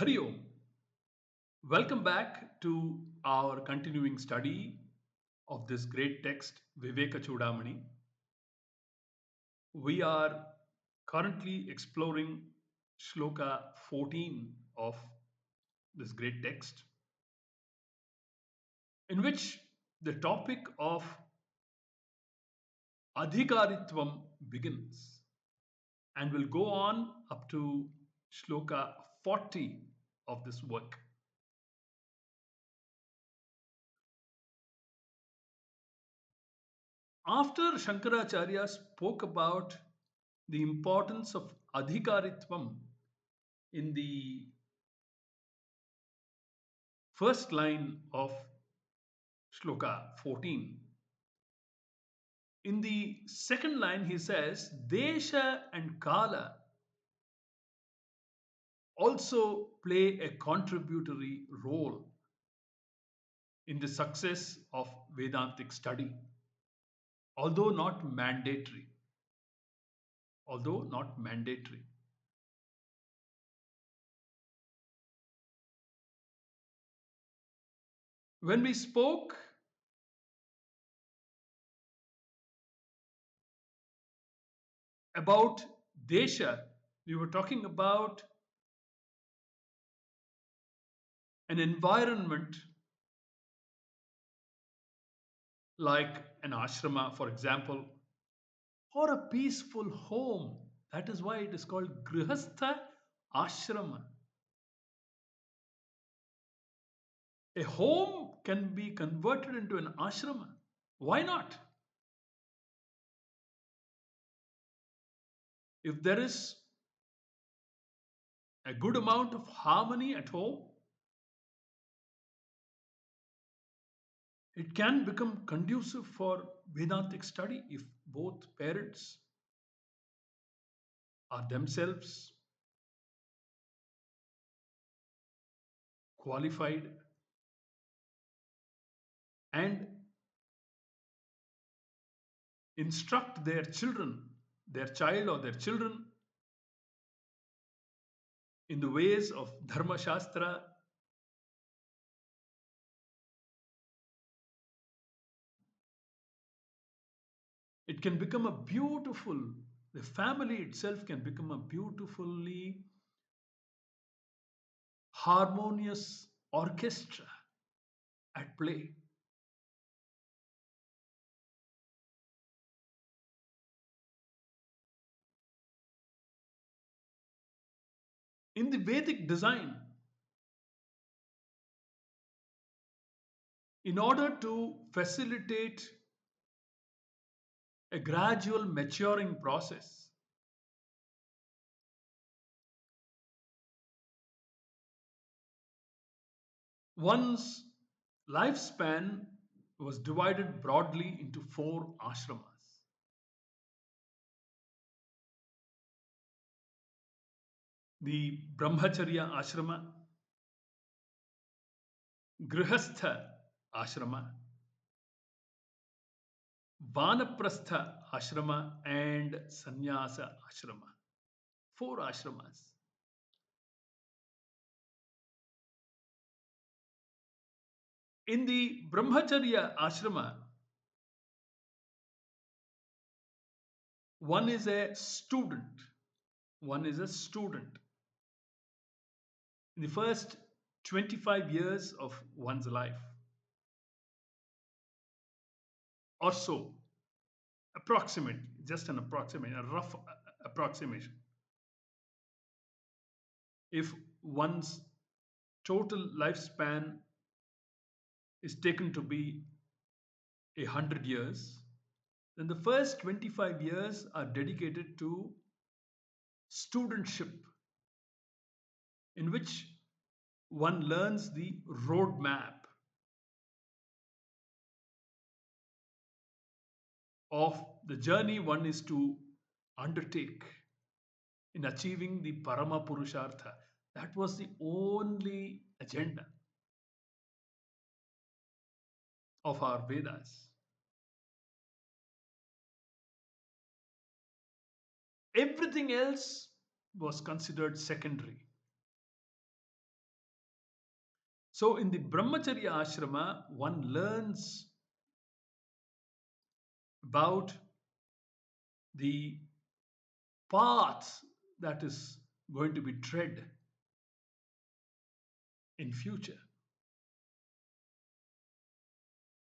Hari Om. Welcome back to our continuing study of this great text, Vivekachudamani. We are currently exploring Shloka 14 of this great text, in which the topic of Adhikaritvam begins and will go on up to Shloka 40 of this work. After Shankaracharya spoke about the importance of adhikaritvam in the first line of Shloka 14, in the second line he says, Desha and Kala also play a contributory role in the success of Vedantic study, although not mandatory. Although not mandatory. When we spoke about Desha, we were talking about an environment like an ashrama, for example, or a peaceful home. That is why it is called Grihastha Ashrama. A home can be converted into an ashrama. Why not? If there is a good amount of harmony at home, it can become conducive for Vedantic study if both parents are themselves qualified and instruct their child or their children in the ways of Dharma Shastra. It can become a beautiful, the family itself can become a beautifully harmonious orchestra at play. In the Vedic design, in order to facilitate a gradual maturing process, one's lifespan was divided broadly into four ashramas. The Brahmacharya ashrama, Grihastha ashrama, Vanaprastha ashrama, and Sannyasa ashrama. Four ashramas. In the Brahmacharya ashrama, one is a student. One is a student. In the first 25 years of one's life, or so, approximate, just an approximate, a rough approximation. If one's total lifespan is taken to be 100 years, then the first 25 years are dedicated to studentship, in which one learns the roadmap of the journey one is to undertake in achieving the Parama Purushartha. That was the only agenda of our Vedas. Everything else was considered secondary. So, in the Brahmacharya ashrama, one learns about the path that is going to be tread in future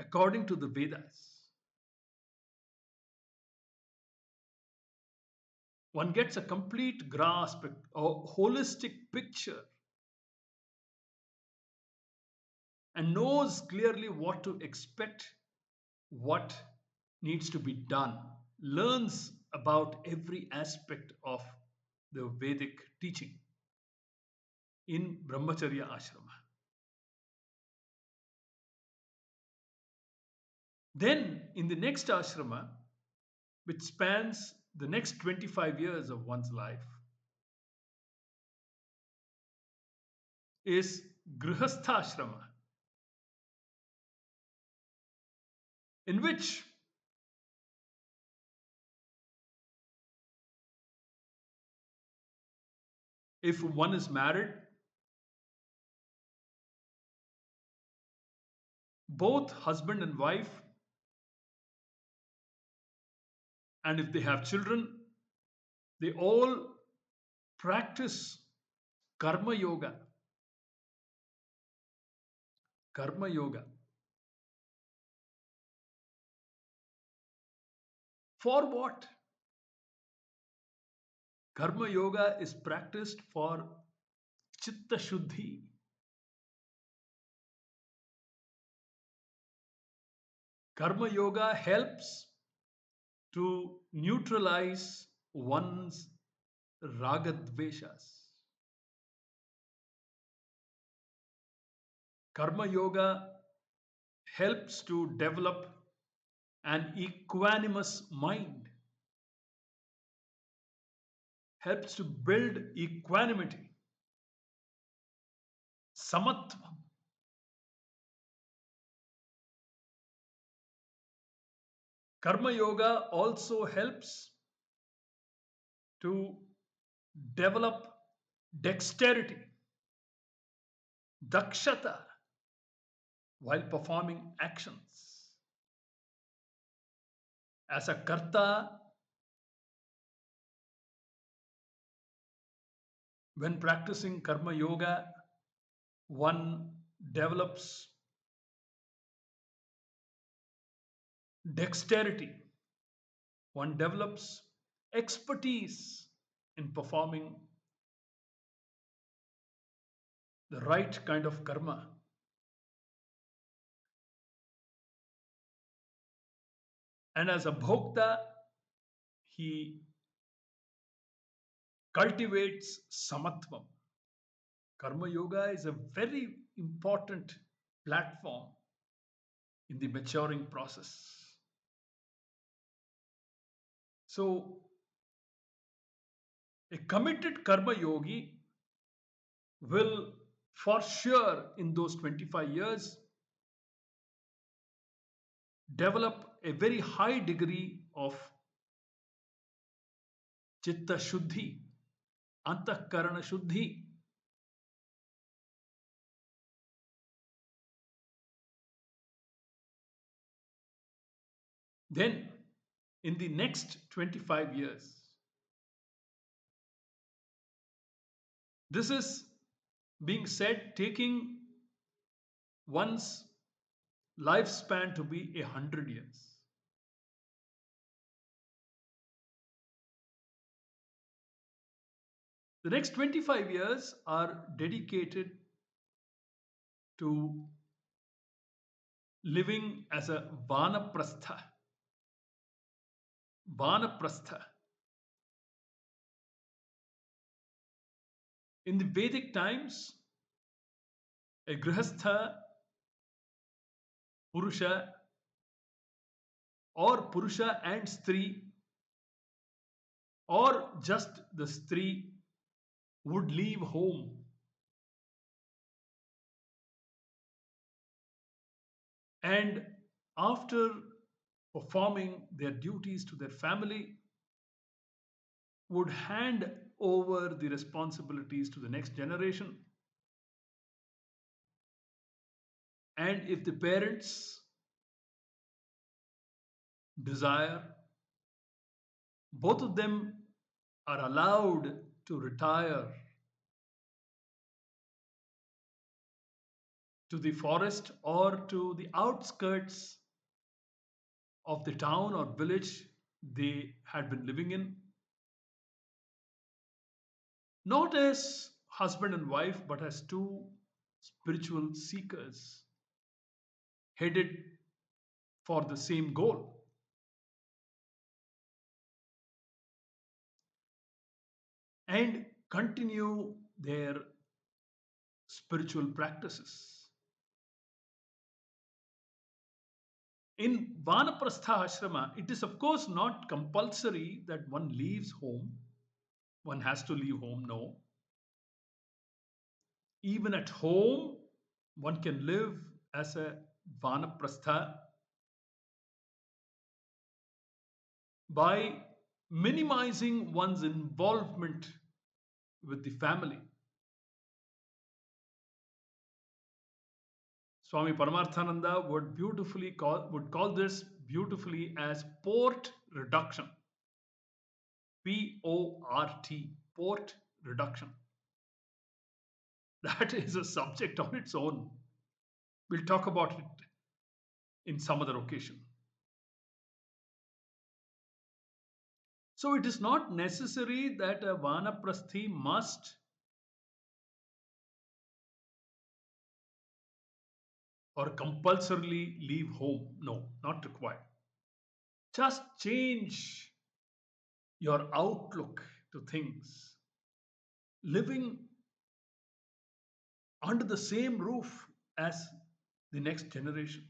according to the Vedas. One gets a complete grasp, a holistic picture, and knows clearly what to expect, what needs to be done, learns about every aspect of the Vedic teaching in Brahmacharya ashrama. Then, in the next ashrama, which spans the next 25 years of one's life, is Grihastha in which if one is married, both husband and wife, and if they have children, they all practice karma yoga. Karma yoga. For what? Karma yoga is practiced for chitta shuddhi. Karma yoga helps to neutralize one's ragadveshas. Karma yoga helps to develop an equanimous mind, helps to build equanimity, samatvam. Karma yoga also helps to develop dexterity, dakshata, while performing actions. As a karta, when practicing karma yoga, one develops dexterity, one develops expertise in performing the right kind of karma. And as a bhokta, he cultivates samatvam. Karma yoga is a very important platform in the maturing process. So, a committed karma yogi will, for sure, in those 25 years, develop a very high degree of chitta shuddhi, antahkarana shuddhi. Then, in the next 25 years, this is being said taking one's lifespan to be 100 years. The next 25 years are dedicated to living as a vanaprastha. Vanaprastha. In the Vedic times, a grihastha, purusha, or purusha and stri, or just the stri, would leave home and after performing their duties to their family would hand over the responsibilities to the next generation. And if the parents desire, both of them are allowed to retire to the forest or to the outskirts of the town or village they had been living in, not as husband and wife, but as two spiritual seekers headed for the same goal, and continue their spiritual practices. In Vanaprastha Ashrama, it is of course not compulsory that one leaves home, one has to leave home, no. Even at home, one can live as a Vanaprastha by minimizing one's involvement with the family. Swami Paramarthananda would call this beautifully as port reduction. Port, port reduction. That is a subject on its own. We'll talk about it in some other occasion. So it is not necessary that a Vanaprasthi must or compulsorily leave home. No, not required. Just change your outlook to things. Living under the same roof as the next generation.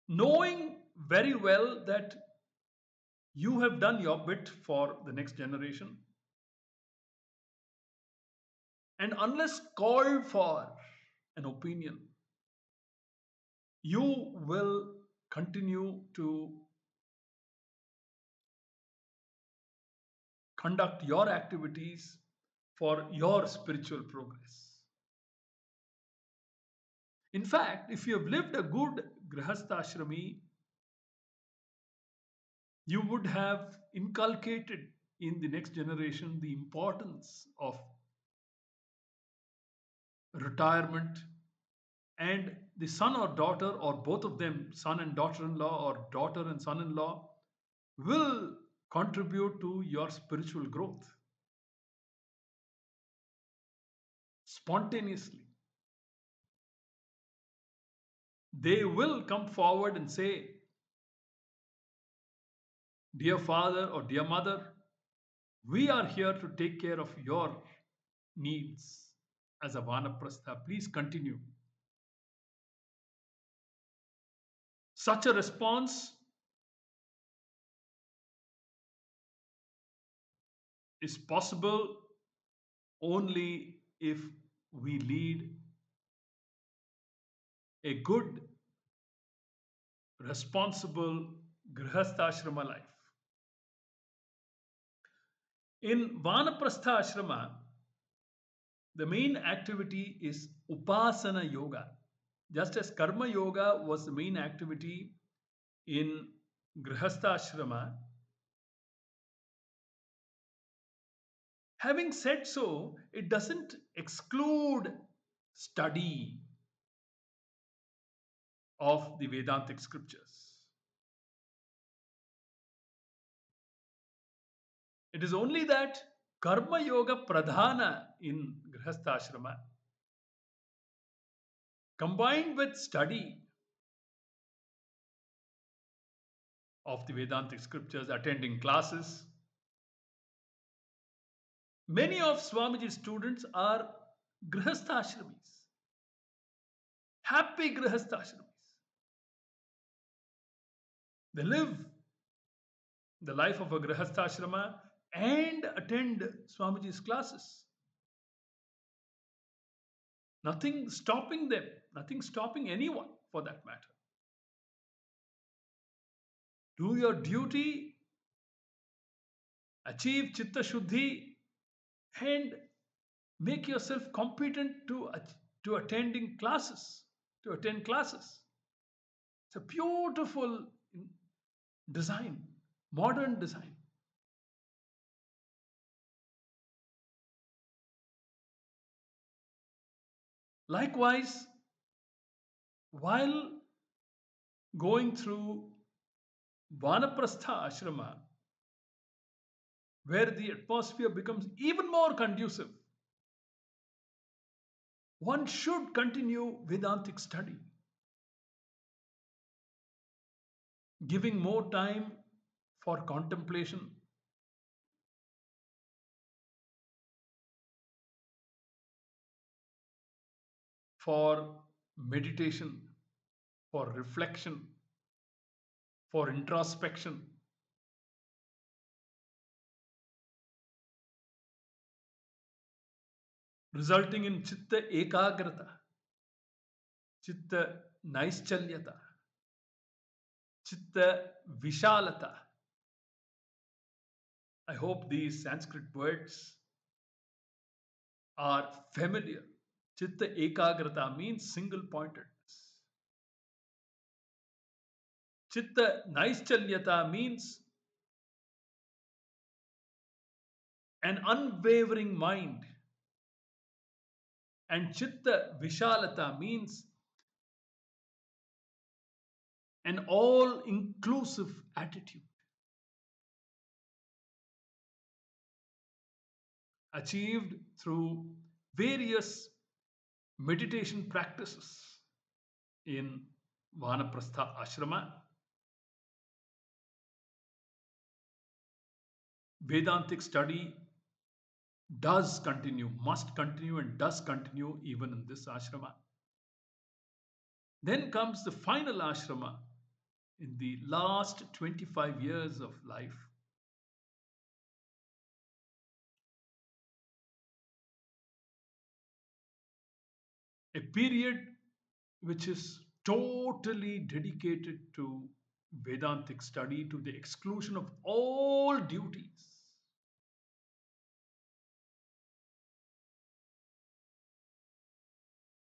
Knowing very well that you have done your bit for the next generation, and unless called for an opinion, you will continue to conduct your activities for your spiritual progress. In fact, if you have lived a good grihastha you would have inculcated in the next generation the importance of retirement, and the son or daughter, or both of them, son and daughter in law, or daughter and son in law, will contribute to your spiritual growth spontaneously. They will come forward and say, "Dear father or dear mother, we are here to take care of your needs as a Vanaprastha. Please continue." Such a response is possible only if we lead a good, responsible grihastha life. In Vanaprastha Ashrama, the main activity is Upasana Yoga. Just as Karma Yoga was the main activity in Grihastha Ashrama, having said so, it doesn't exclude study of the Vedantic scriptures. It is only that Karma Yoga Pradhana in Grihastha Ashrama, combined with study of the Vedantic scriptures, attending classes. Many of Swamiji's students are Grihasthashramis, happy Grihasthashramis. They live the life of a Grihastha and attend Swamiji's classes. Nothing stopping them, nothing stopping anyone for that matter. Do your duty, achieve Chitta Shuddhi, and Make yourself competent to attending classes, to attend classes. It's a beautiful design, modern design. Likewise, while going through Vanaprastha ashrama, where the atmosphere becomes even more conducive, one should continue Vedantic study, giving more time for contemplation, for meditation, for reflection, for introspection, resulting in chitta ekagrata, chitta naischalyata, chitta vishalata. I hope these Sanskrit words are familiar. Chitta ekagrata means single pointedness. Chitta naischalyata means an unwavering mind. And chitta vishalata means an all inclusive attitude achieved through various meditation practices in Vanaprastha ashrama. Vedantic study does continue, must continue, and does continue even in this ashrama. Then comes the final ashrama in the last 25 years of life. A period which is totally dedicated to Vedantic study to the exclusion of all duties.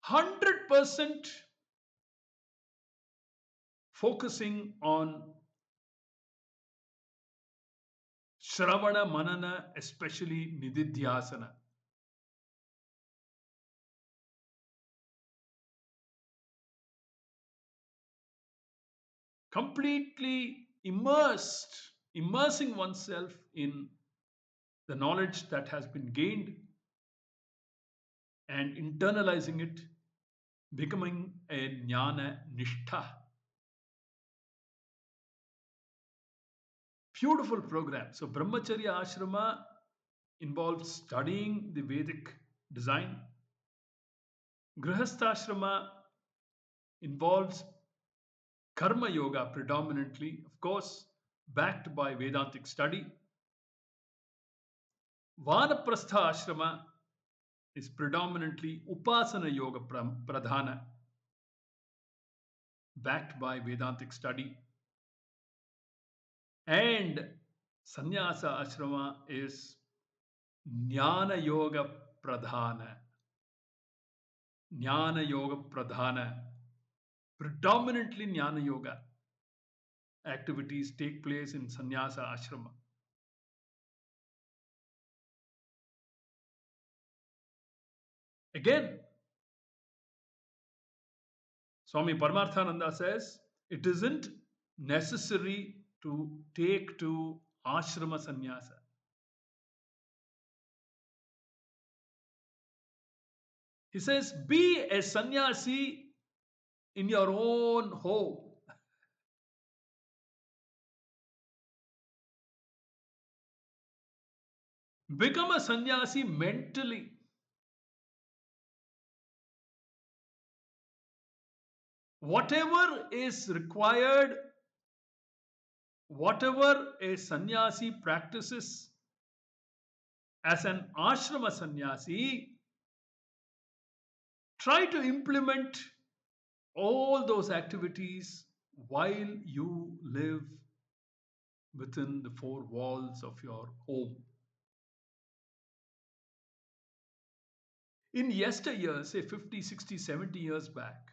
100% focusing on Shravana Manana, especially Nididhyasana. Completely immersing oneself in the knowledge that has been gained and internalizing it, becoming a jnana nishtha. Beautiful program. So, Brahmacharya Ashrama involves studying the Vedic design. Grihastha involves Karma Yoga predominantly, of course, backed by Vedantic study. Vanaprastha Ashrama is predominantly Upasana Yoga Pradhana, backed by Vedantic study. And Sannyasa Ashrama is Jnana Yoga Pradhana. Jnana Yoga Pradhana. Predominantly Jnana Yoga activities take place in Sannyasa Ashrama. Again, Swami Paramarthananda says it isn't necessary to take to ashrama sannyasa. He says, be a sannyasi in your own home. Become a sannyasi mentally. Whatever is required, whatever a sannyasi practices as an ashrama sannyasi, try to implement all those activities while you live within the four walls of your home. In yesteryear, say 50, 60, 70 years back,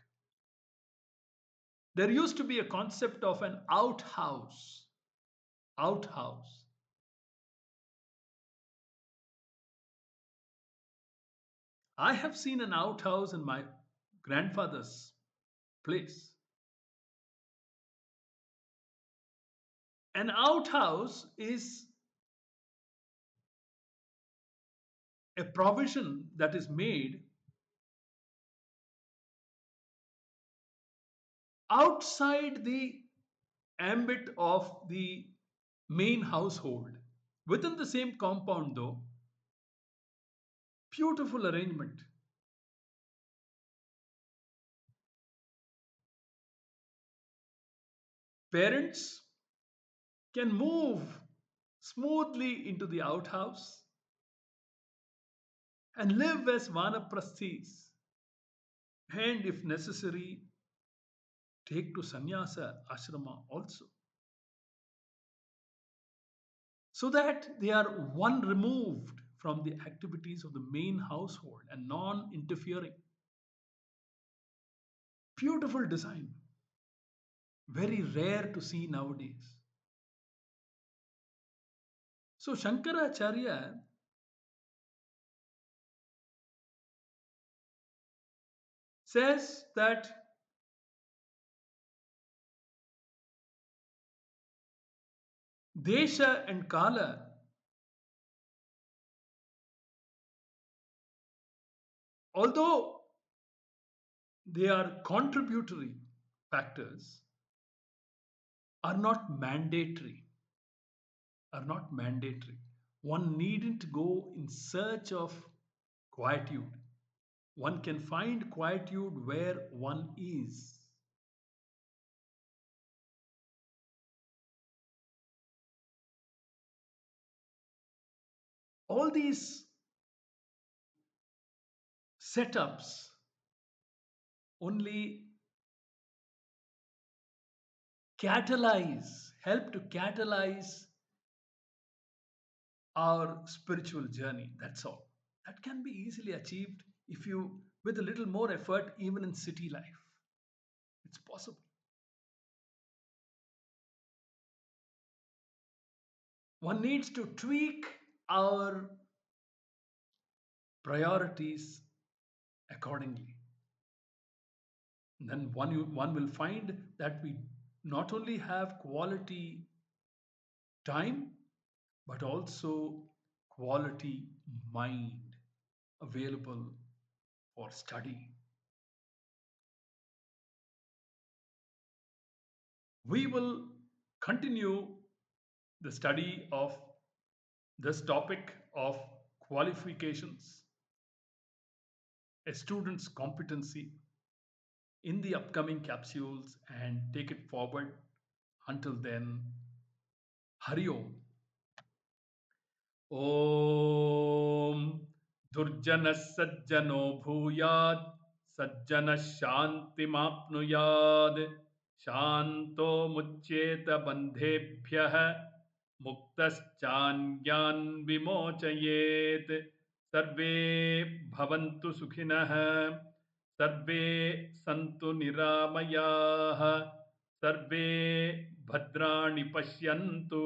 there used to be a concept of an outhouse. Outhouse. I have seen an outhouse in my grandfather's place. An outhouse is a provision that is made outside the ambit of the main household. Within the same compound, though, beautiful arrangement. Parents can move smoothly into the outhouse and live as vanaprasthis, and if necessary, take to sannyasa ashrama also, so that they are one removed from the activities of the main household and non interfering. Beautiful design, very rare to see nowadays. So, Shankaracharya says that Desha and Kala, although they are contributory factors, are not mandatory. Are not mandatory. One needn't go in search of quietude. One can find quietude where one is. All these setups only help to catalyze our spiritual journey. That's all. That can be easily achieved if you, with a little more effort, even in city life. It's possible. One needs to tweak our priorities accordingly. And then one will find that we not only have quality time, but also quality mind available for study. We will continue the study of this topic of qualifications, a student's competency, in the upcoming capsules and take it forward. Until then, Hari Om. ॐ दुर्जनः सज्जनो भूयात् सज्जनः शान्तिमाप्नुयात् शान्तो मुच्येत बन्धेभ्यः मुक्तश्चान्यान् विमोचयेत् सर्वे भवन्तु सुखिनः सर्वे सन्तु निरामयाः सर्वे भद्राणि पश्यन्तु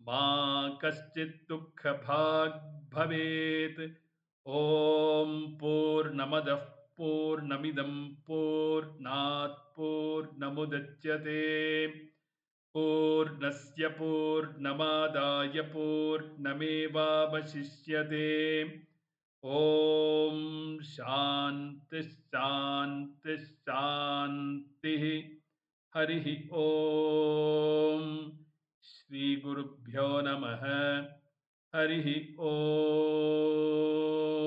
मा कश्चित् दुःखभाग् भवेत् ॐ पूर्णमदः पूर्णमिदं पूर्णात् पूर्णमुदच्यते पूर्णस्य पूर्णमादाय पूर्णमेवावशिष्यते ॐ शान्ति शान्ति शान्तिः हरिः ॐ श्रीगुरुभ्यो नमः हरिः ॐ